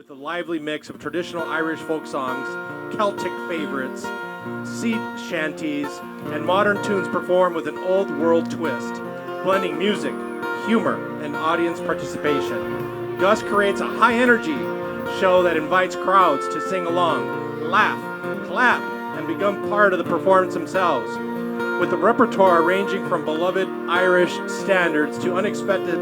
with a lively mix of traditional Irish folk songs, Celtic favorites, sea shanties, and modern tunes performed with an old world twist, blending music, humor, and audience participation. Gus creates a high-energy show that invites crowds to sing along, laugh, clap, and become part of the performance themselves. With a repertoire ranging from beloved Irish standards to unexpected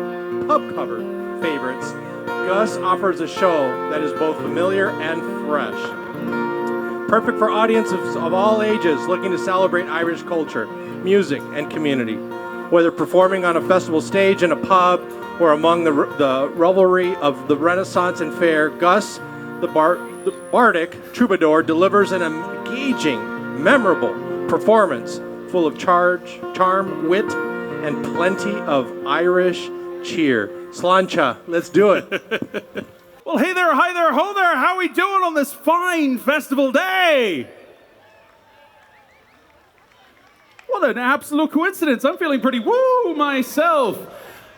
pub cover favorites, Gus offers a show that is both familiar and fresh. Perfect for audiences of all ages looking to celebrate Irish culture, music, and community. Whether performing on a festival stage in a pub or among the revelry of the Renaissance and Fair, Gus, the Bardic Troubadour, delivers an engaging, memorable performance full of charm, wit, and plenty of Irish cheer. Sláinte, let's do it. Well, hey there, hi there, ho there. How are we doing on this fine festival day? What an absolute coincidence. I'm feeling pretty woo myself.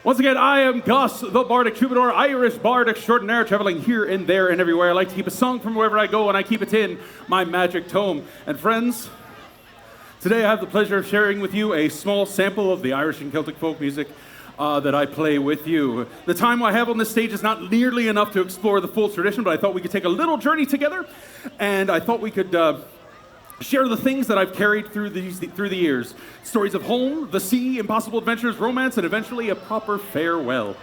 Once again, I am Gus, the Bardic Troubadour, Irish Bard extraordinaire, traveling here and there and everywhere. I like to keep a song from wherever I go, and I keep it in my magic tome. And friends, today I have the pleasure of sharing with you a small sample of the Irish and Celtic folk music that I play with you. The time I have on this stage is not nearly enough to explore the full tradition, but I thought we could take a little journey together, and I thought we could share the things that I've carried through the years. Stories of home, the sea, impossible adventures, romance, and eventually a proper farewell.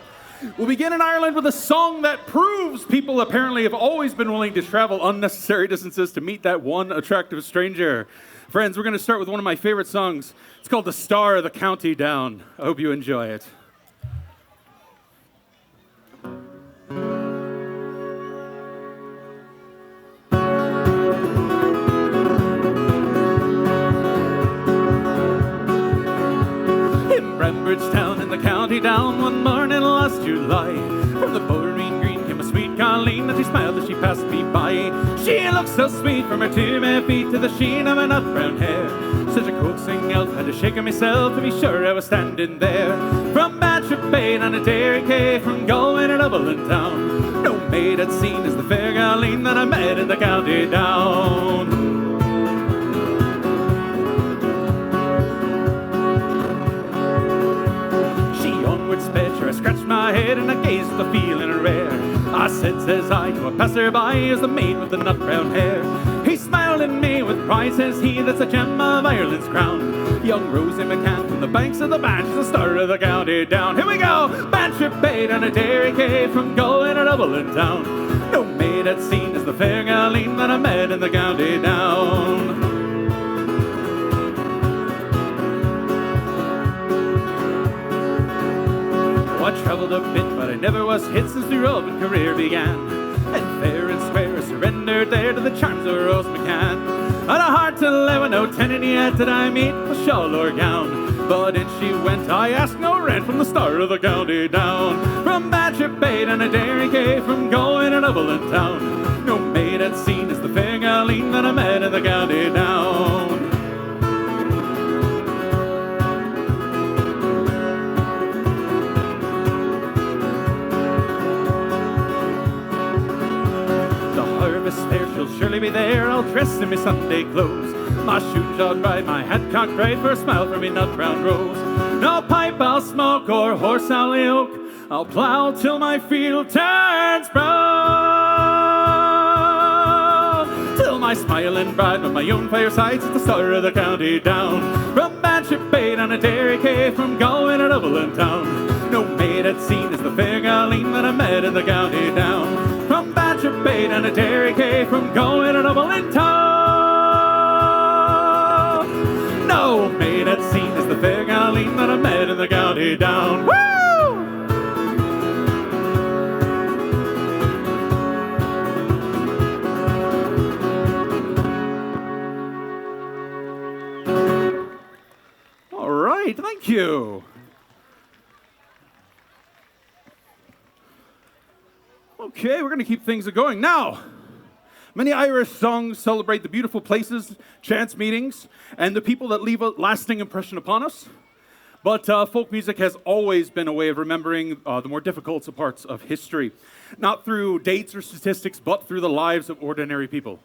We'll begin in Ireland with a song that proves people apparently have always been willing to travel unnecessary distances to meet that one attractive stranger. Friends, we're going to start with one of my favorite songs. It's called The Star of the County Down. I hope you enjoy it. Bridgetown in the county down one morning last July. From the bowling green came a sweet Colleen, and she smiled as she passed me by. She looked so sweet from her two bare feet to the sheen of her nut brown hair. Such a coaxing elf, had to shake her myself to be sure I was standing there. From Bantry Bay on a dairy cave, from Galway to Dublin town, no maid had seen as the fair Colleen that I met in the county down. I scratched my head and I gazed at the feeling rare. I said, says I, to a passer-by, is the maid with the nut brown hair. He smiled at me with pride, says he, that's a gem of Ireland's crown. Young Rosie McCann from the banks of the Banch, the star of the county down. Here we go! Bantry Bay on a dairy cave, from Galway to Dublin town. No maid had seen as the fair Colleen that I met in the county down. I travelled a bit, but I never was hit since the roving career began. And fair and square, I surrendered there to the charms of Rose McCann. Had a heart to live with no tenant yet did I meet a shawl or gown. But in she went, I asked no rent from the star of the county down. From Bantry Bay and a dairy cave, from Galway to Dublin town, no maid had seen as the fair Colleen that I met in the county down. Fair, she'll surely be there, I'll dress in my Sunday clothes. My shoes all bright, my hat cocked right, for a smile from me nut brown rose. No pipe I'll smoke, or horse I'll yoke, I'll plough till my field turns brown. Till my smiling bride with my own fireside's at the star of the county down. From Bantry Bay on a dairy cave, from Galway to Dublin town, no maid had seen as the fair Colleen that I met in the county down. From Bantry Bay and a dairy cave, from Galway to Dublin town, no maid had seen as the fair Colleen that I met in the county down. Woo! All right, thank you. Okay, we're going to keep things going. Now, many Irish songs celebrate the beautiful places, chance meetings, and the people that leave a lasting impression upon us. But folk music has always been a way of remembering the more difficult parts of history, not through dates or statistics, but through the lives of ordinary people.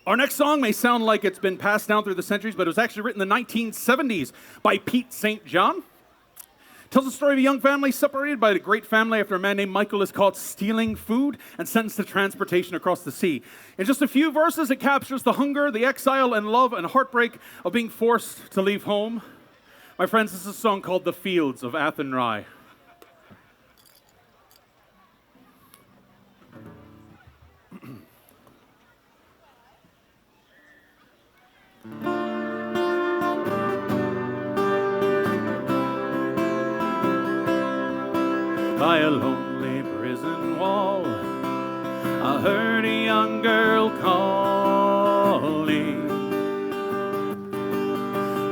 Our next song may sound like it's been passed down through the centuries, but it was actually written in the 1970s by Pete St. John. It tells the story of a young family separated by a great family after a man named Michael is caught stealing food and sentenced to transportation across the sea. In just a few verses, it captures the hunger, the exile, and love and heartbreak of being forced to leave home. My friends, this is a song called The Fields of Athenry. By a lonely prison wall, I heard a young girl calling.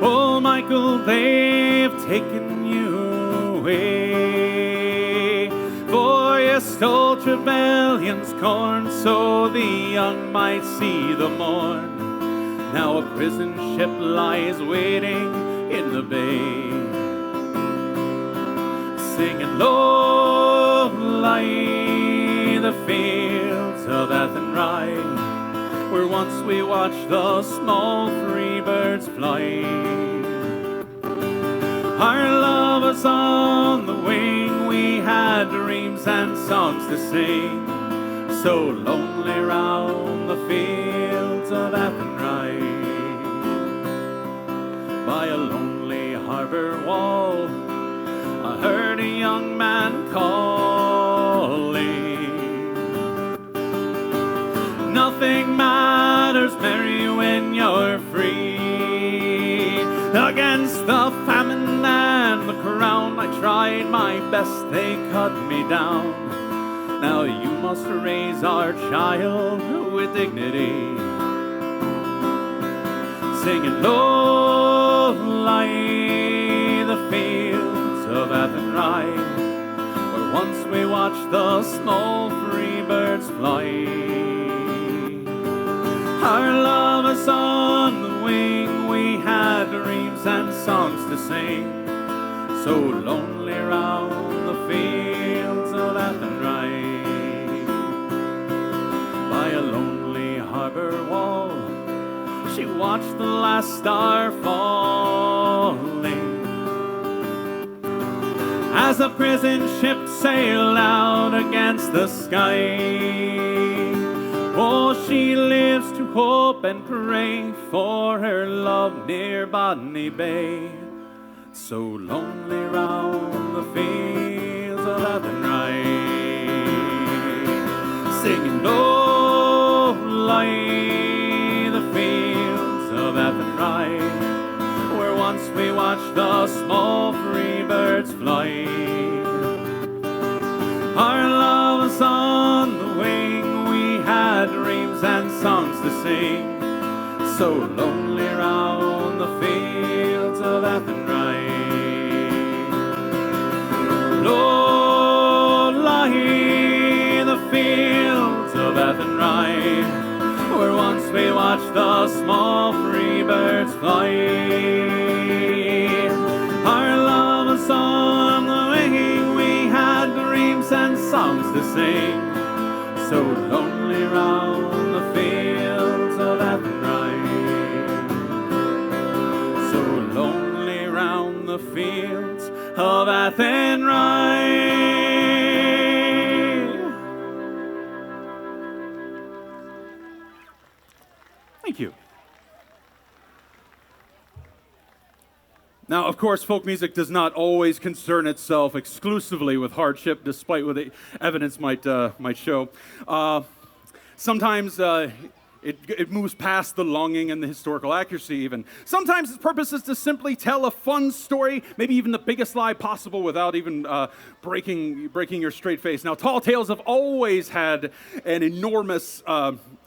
Oh, Michael, they've taken you away, for you stole Trevelyan's corn so the young might see the morn. Now a prison ship lies waiting in the bay, singing low lie the fields of Athenry, where once we watched the small free birds fly. Our love was on the wing, we had dreams and songs to sing, so lonely round the fields of Athenry. By a lonely harbor wall, I heard a young man calling. Nothing matters, Mary, when you're free. Against the famine and the crown, I tried my best, they cut me down. Now you must raise our child with dignity, singing low lie the fields of Athenry, where once we watched the small free birds fly. Our love is on the wing, we had dreams and songs to sing, so lonely round the fields of Athenry. By a lonely harbor wall, she watched the last star falling, as the prison ship sailed out against the sky. Oh, she lives to hope and pray for her love near Botany Bay, so lonely round the fields of Athenry, singing low lie the fields of Athenry, where once we watched the small free birds fly. Our love is on the wing, we had dreams and songs to sing, so lonely round the fields of Athenry. Low lie the fields of Athenry, where once we watched the small free birds fly. Our love is on the wing, we had dreams and songs to sing, so lonely round the fields of Athenry, so lonely round the fields of Athenry. Thank you. Now, of course, folk music does not always concern itself exclusively with hardship, despite what the evidence might show. Sometimes it moves past the longing and the historical accuracy even. Sometimes its purpose is to simply tell a fun story, maybe even the biggest lie possible without even breaking your straight face. Now, tall tales have always had an enormous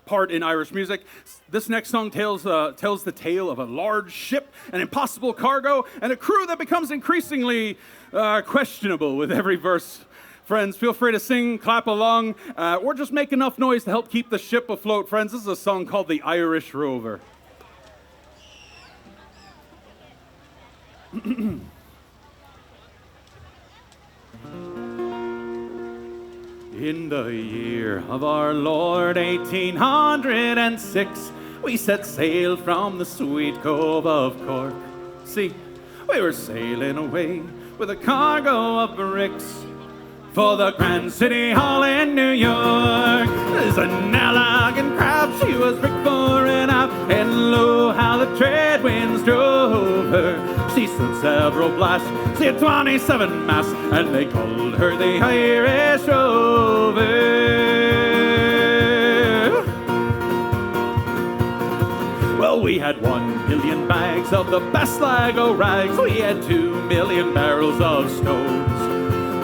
part in Irish music. This next song tells the tale of a large ship, an impossible cargo, and a crew that becomes increasingly questionable with every verse. Friends, feel free to sing, clap along, or just make enough noise to help keep the ship afloat. Friends, this is a song called The Irish Rover. In the year of our Lord 1806, we set sail from the sweet cove of Cork. See, we were sailing away with a cargo of bricks for the Grand City Hall in New York. There's an elegant craft, she was rigged for an aft, and lo, how the trade winds drove her. She stood several blasts, she had 27 masts, and they called her the Irish Rover. Well, we had 1 million bags of the best Lago rags, we had 2 million barrels of stones.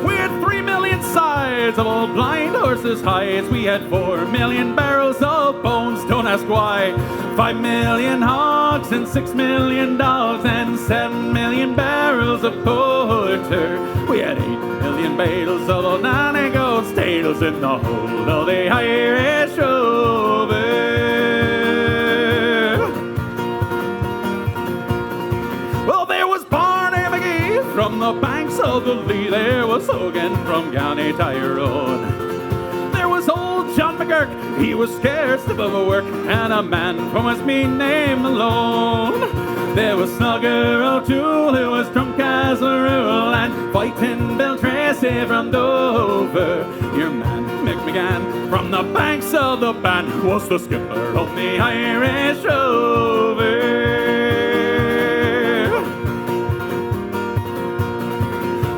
We had 3 million sides of old blind horses' hides. We had 4 million barrels of bones, don't ask why. 5 million hogs and 6 million dogs and 7 million barrels of porter. We had 8 million bales of old nanny goats' tails in the hold of the Irish Rover. Well, there was Barney McGee from the banks of the Lee. There was Hogan from County Tyrone. There was old John McGurk, he was scarce above a work, and a man from his mean name alone. There was Snugger O'Toole, who was drunk as a rule, and Fighting Bill Tracy from Dover. Your man, Mick McGann, from the banks of the Bann, was the skipper of the Irish Rover.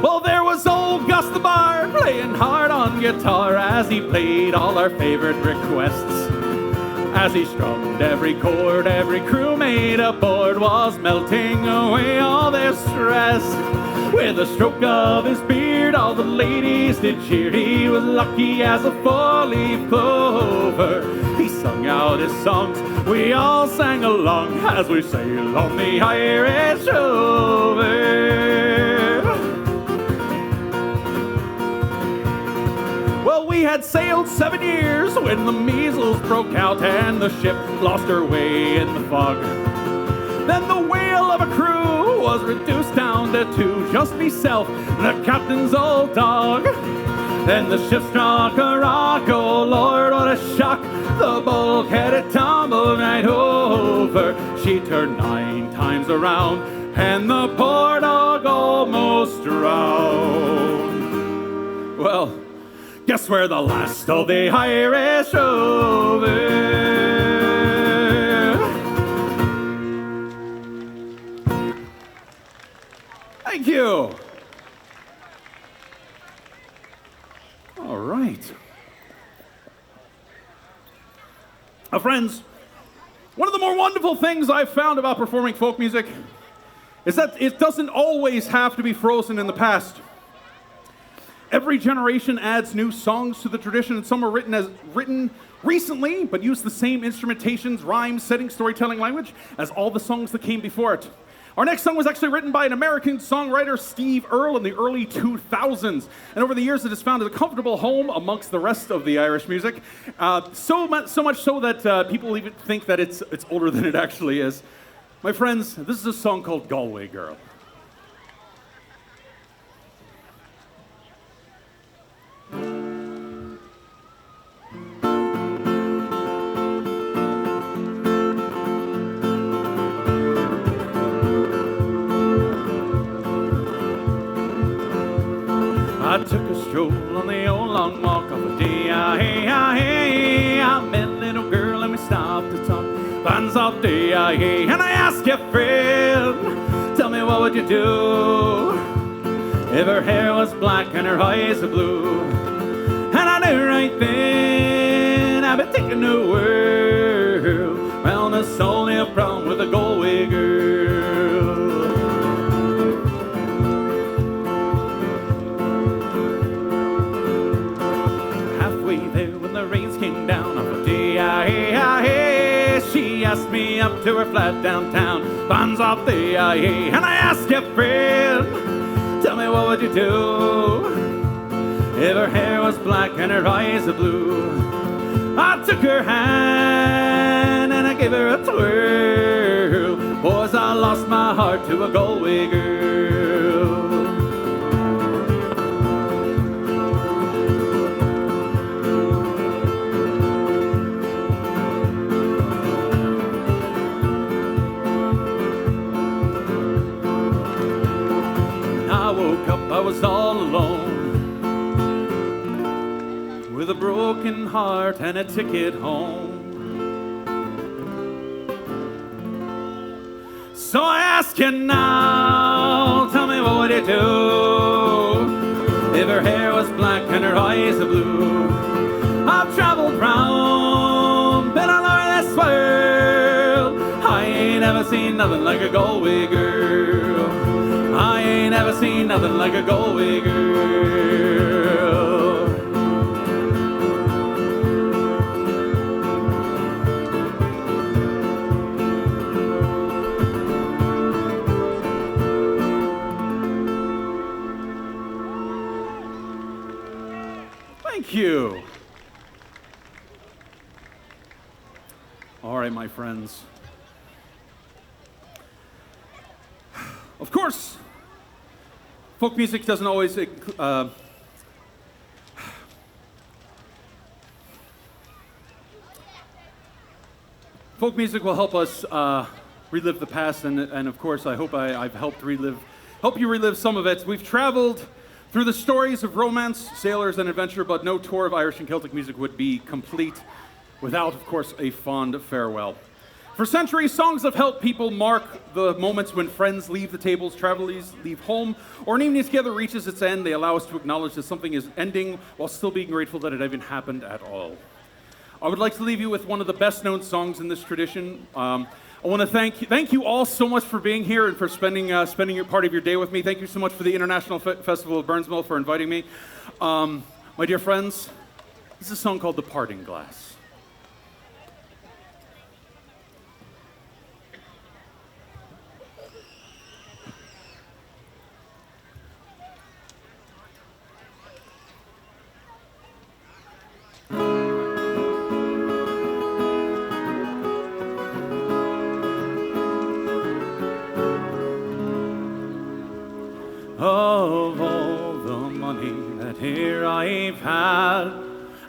Well, there was old Gus the Bard, playing hard on guitar as he played all our favorite requests. As he strummed every chord, every crewmate aboard was melting away all their stress. With a stroke of his beard, all the ladies did cheer. He was lucky as a four-leaf clover. He sung out his songs, we all sang along as we sailed on the Irish Rover. Well, we had sailed 7 years when the measles broke out and the ship lost her way in the fog. Then the whale of a crew was reduced down to 2, just myself, the captain's old dog. Then the ship struck a rock, oh Lord, what a shock. The bulkhead had tumbled right over. She turned 9 times around and the poor dog almost drowned. Well, guess we're the last of the Irish Rover. Thank you. All right. Now, friends, one of the more wonderful things I've found about performing folk music is that it doesn't always have to be frozen in the past. Every generation adds new songs to the tradition, and some are written recently, but use the same instrumentations, rhymes, setting, storytelling language as all the songs that came before it. Our next song was actually written by an American songwriter, Steve Earle, in the early 2000s. And over the years, it has found a comfortable home amongst the rest of the Irish music. So much so that people even think that it's older than it actually is. My friends, this is a song called Galway Girl. I took a stroll on the old long walk of a day. I met a little girl and we stopped to talk. Bands all day, and I asked you, friend, tell me what would you do if her hair was black and her eyes were blue? And I knew right then I'd be taking the world round the only a problem with a Galway girl. Came down off a day, she asked me up to her flat downtown, bonds off the and I asked you, friend, tell me what would you do if her hair was black and her eyes are blue? I took her hand and I gave her a twirl, boys, I lost my heart to a Galway girl. When I woke up, I was all alone, with a broken heart and a ticket home. So I ask you now, tell me what would you do if her hair was black and her eyes are blue? I've traveled round, been all over this world. I ain't ever seen nothing like a Galway girl. I ain't ever seen nothing like a Galway girl. Thank you. All right, my friends. Of course, folk music doesn't always folk music will help us relive the past, and of course, I hope I've helped you relive some of it. We've traveled through the stories of romance, sailors, and adventure, but no tour of Irish and Celtic music would be complete without, of course, a fond farewell. For centuries, songs have helped people mark the moments when friends leave the tables, travelers leave home, or an evening together reaches its end. They allow us to acknowledge that something is ending while still being grateful that it even happened at all. I would like to leave you with one of the best-known songs in this tradition. I want to thank you all so much for being here and for spending your part of your day with me. Thank you so much for the International Festival of Burnsville for inviting me. My dear friends, this is a song called The Parting Glass. Of all the money that here I've had,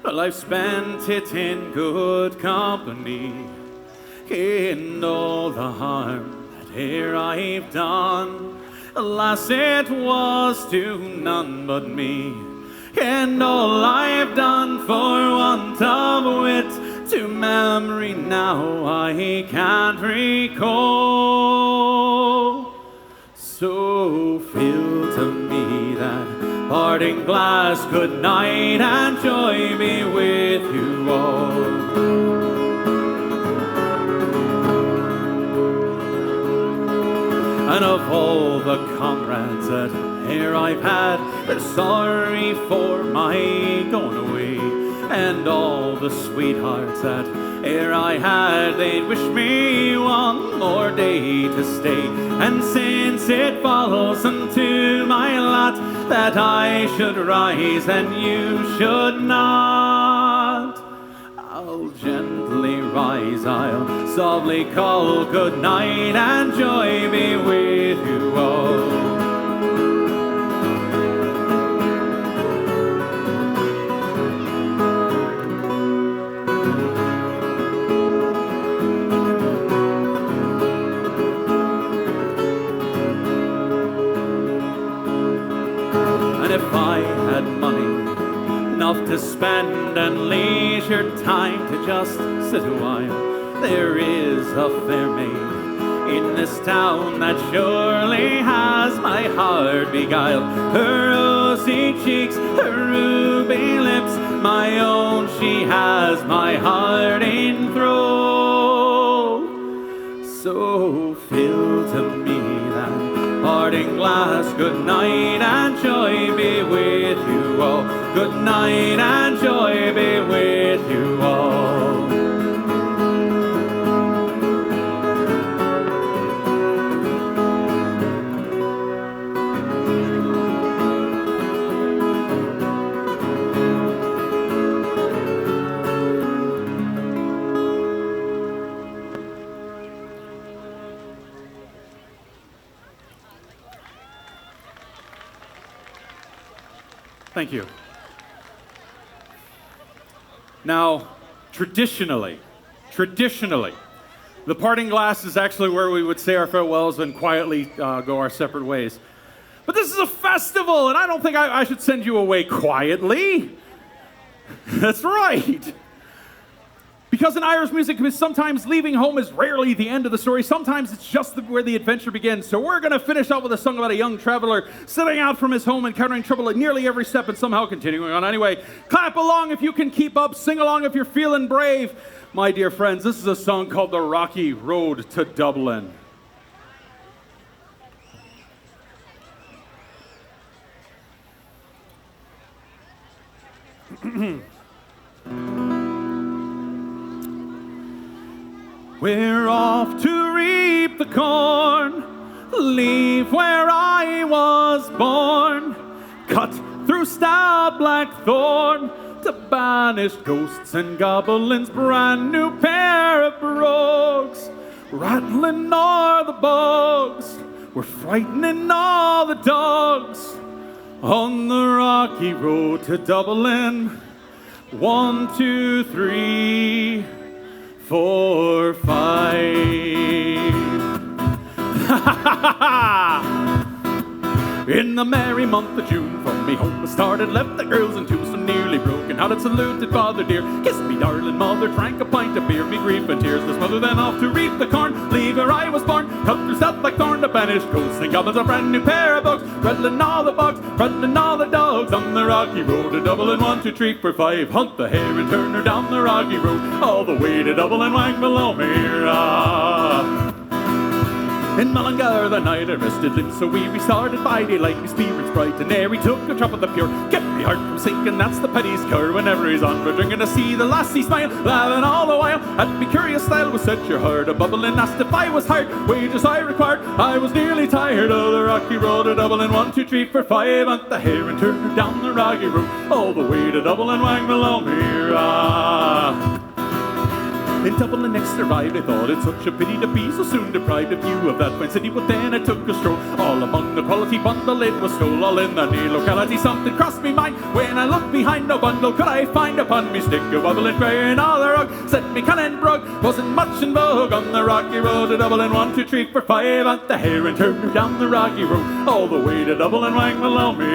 well, I've spent it in good company. In all the harm that here I've done, alas, it was to none but me. And all I've done for want of wit, to memory now I can't recall. So fill to me that parting glass, good night and joy be with you all. And of all the comrades that here I've had, they're sorry for my going away. And all the sweethearts that ere I had, they'd wish me one more day to stay. And since it falls unto my lot that I should rise and you should not, I'll gently rise, I'll softly call good night and joy be with you all. If I had money enough to spend and leisure time to just sit a while, there is a fair maid in this town that surely has my heart beguiled. Her rosy cheeks, her ruby lips, my own, she has my heart in thrall. So fill to me that parting glass, good night and joy be with you all. Good night and joy be with you all. Thank you. Now, traditionally, the parting glass is actually where we would say our farewells and quietly go our separate ways. But this is a festival, and I don't think I should send you away quietly. That's right. Because in Irish music, sometimes leaving home is rarely the end of the story. Sometimes it's just where the adventure begins. So we're going to finish up with a song about a young traveler setting out from his home, encountering trouble at nearly every step, and somehow continuing on anyway. Clap along if you can keep up. Sing along if you're feeling brave. My dear friends, this is a song called The Rocky Road to Dublin. We're off to reap the corn, leave where I was born, cut through stout blackthorn to banish ghosts and goblins, brand new pair of brogues, rattling o'er the bogs, we're frightening all the dogs on the rocky road to Dublin. 1, 2, 3, 4, 5. In the merry month of June, from me home I started, left the girls in two, so nearly broken hearted, saluted father dear, kissed me darling mother, drank a pint of beer, me grief and tears, this mother then off to reap the corn, leave where I was born, cut through south like thorn to banish ghosts and goblins, a brand new pair of bugs, rattling all the bogs, rattling all the dogs, on the rocky road to Dublin. 1, 2, 3, 4, 5, hunt the hare and turn her down the rocky road, all the way to Dublin, wang below me. In Mullingar the night I rested limbs, so we restarted by daylight, me spirits bright, and ere we took a drop of the pure, kept me heart from sinking, that's the petty's cure, whenever he's on for drinking to see the lassie smile, laughing all the while, at me curious style was set your heart a bubbling, asked if I was hired, wages I required, I was nearly tired of the rocky road to Dublin. 1, 2, 3, 4, 5, hunt the hare and turn her down the rocky road, all the way to Dublin, wang below me. In Dublin next arrived, I thought it such a pity to be so soon deprived of view of that fine city, but then I took a stroll, all among the quality bundle it was stole, all in the near locality, something crossed me mind, when I looked behind no bundle could I find upon me stick a wobbling grey and all the rug, set me cannon brug, wasn't much in vogue, on the rocky road to Dublin. 1, 2, 3, 4, 5, hunt the hare and turn her down the rocky road, all the way to Dublin, wang below me.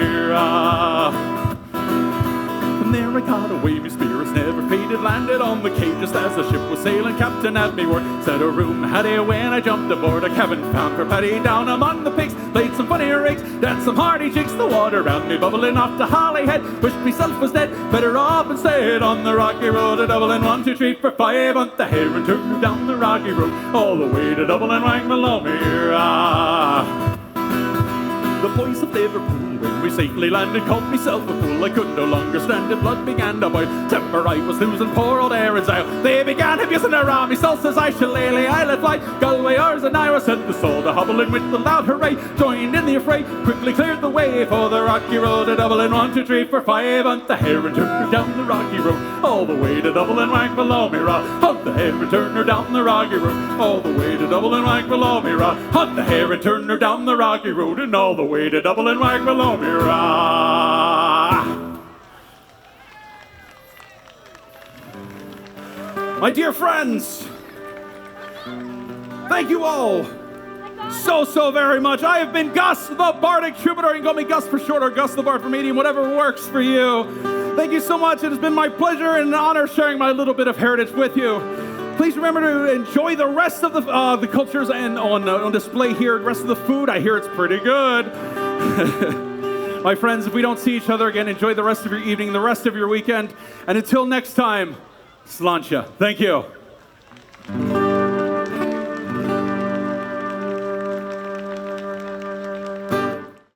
And there I got away, me spirits never faded, landed on the Cape just as the ship was sailing, captain had me word, said a room had a when I jumped aboard, a cabin found for Paddy down among the pigs, played some funny rigs, danced some hardy jigs, the water round me bubbling off the Holyhead, wished myself was dead, better off instead, on the rocky road to Dublin. 1, 2, 3, 4, 5, hunt the hare and turn her down the rocky road, all the way to Dublin, wang below me. The boys of Liverpool, when we safely landed, called myself a fool. I could no longer stand it, blood began to boil. Temper I was losing, poor old Aaron's Isle. They began abusing around me, so says I, shillelagh I let fly. Galway, ours and Ira sent the soul to hobble in with the loud hooray. Joined in the affray, quickly cleared the way for the rocky road to Dublin. 1, 2, 3, 4, 5, hunt the hare and turn her down the rocky road, all the way to Dublin, wang below me. Hunt the hare and turn her down the rocky road, all the way to Dublin, wang below me. Hunt the hare and turn her down the rocky road, and all the way to Dublin, wang below me. My dear friends, thank you all so very much. I have been Gus, the Bardic Troubadour. You can call me Gus for short or Gus the Bard for medium, whatever works for you. Thank you so much. It has been my pleasure and an honor sharing my little bit of heritage with you. Please remember to enjoy the rest of the cultures and on display here. The rest of the food, I hear it's pretty good. My friends, if we don't see each other again, enjoy the rest of your evening, the rest of your weekend. And until next time, Sláinte. Thank you.